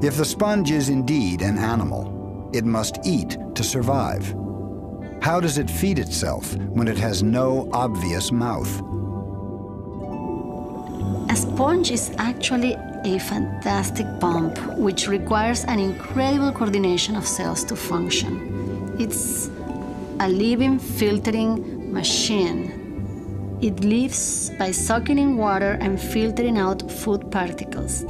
If the sponge is indeed an animal, it must eat to survive. How does it feed itself when it has no obvious mouth? A sponge is actually a fantastic pump, which requires an incredible coordination of cells to function. It's a living filtering machine. It lives by sucking in water and filtering out food particles.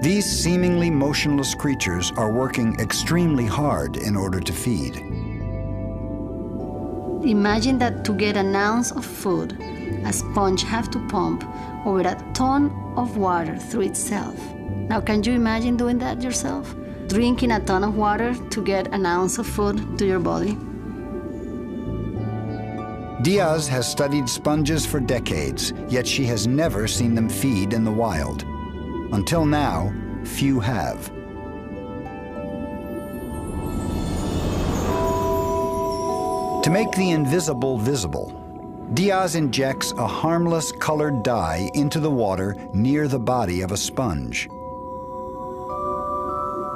These seemingly motionless creatures are working extremely hard in order to feed. Imagine that to get an ounce of food, a sponge has to pump over a ton of water through itself. Now, can you imagine doing that yourself? Drinking a ton of water to get an ounce of food to your body? Diaz has studied sponges for decades, yet she has never seen them feed in the wild. Until now, few have. To make the invisible visible, Diaz injects a harmless colored dye into the water near the body of a sponge.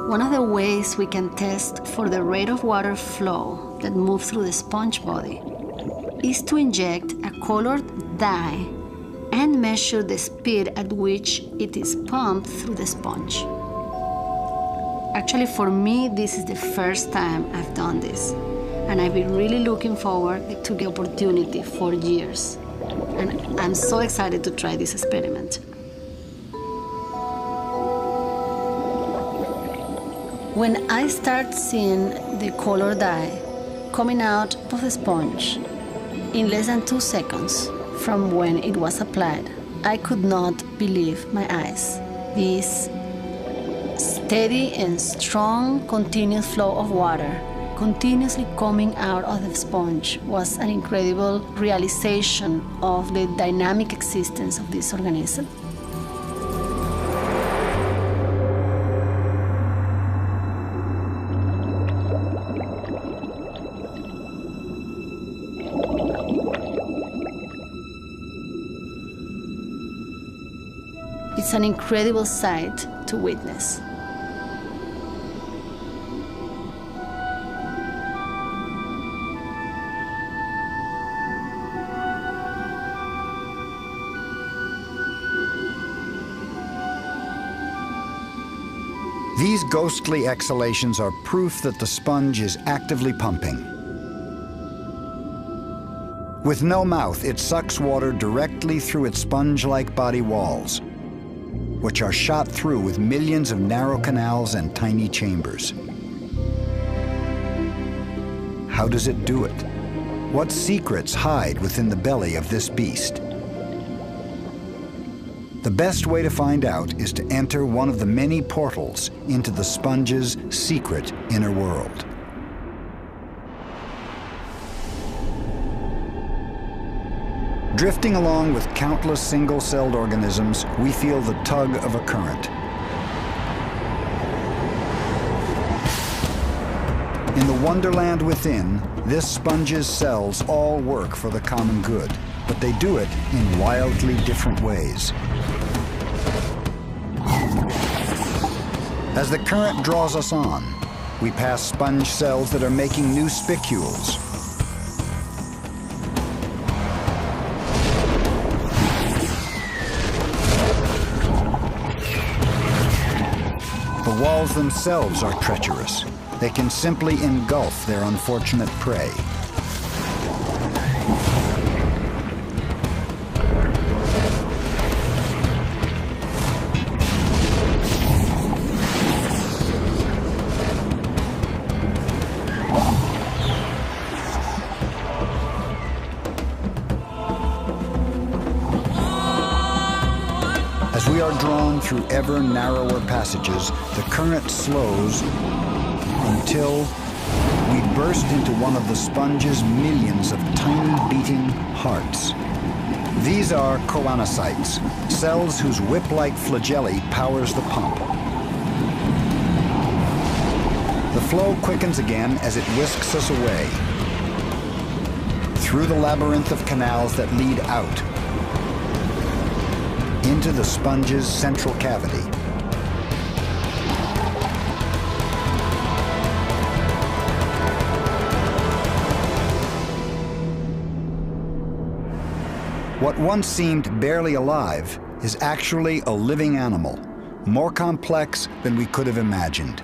One of the ways we can test for the rate of water flow that moves through the sponge body is to inject a colored dye and measure the speed at which it is pumped through the sponge. Actually, for me, this is the first time I've done this, and I've been really looking forward to the opportunity for years. And I'm so excited to try this experiment. When I start seeing the color dye coming out of the sponge in less than 2 seconds from when it was applied, I could not believe my eyes. This steady and strong continuous flow of water continuously coming out of the sponge was an incredible realization of the dynamic existence of this organism. It's an incredible sight to witness. These ghostly exhalations are proof that the sponge is actively pumping. With no mouth, it sucks water directly through its sponge-like body walls, which are shot through with millions of narrow canals and tiny chambers. How does it do it? What secrets hide within the belly of this beast? The best way to find out is to enter one of the many portals into the sponge's secret inner world. Drifting along with countless single-celled organisms, we feel the tug of a current. In the wonderland within, this sponge's cells all work for the common good, but they do it in wildly different ways. As the current draws us on, we pass sponge cells that are making new spicules. The walls themselves are treacherous. They can simply engulf their unfortunate prey. As we are drawn through ever narrower passages, the current slows until we burst into one of the sponge's millions of tiny beating hearts. These are choanocytes, cells whose whip-like flagellae powers the pump. The flow quickens again as it whisks us away through the labyrinth of canals that lead out into the sponge's central cavity. What once seemed barely alive is actually a living animal, more complex than we could have imagined.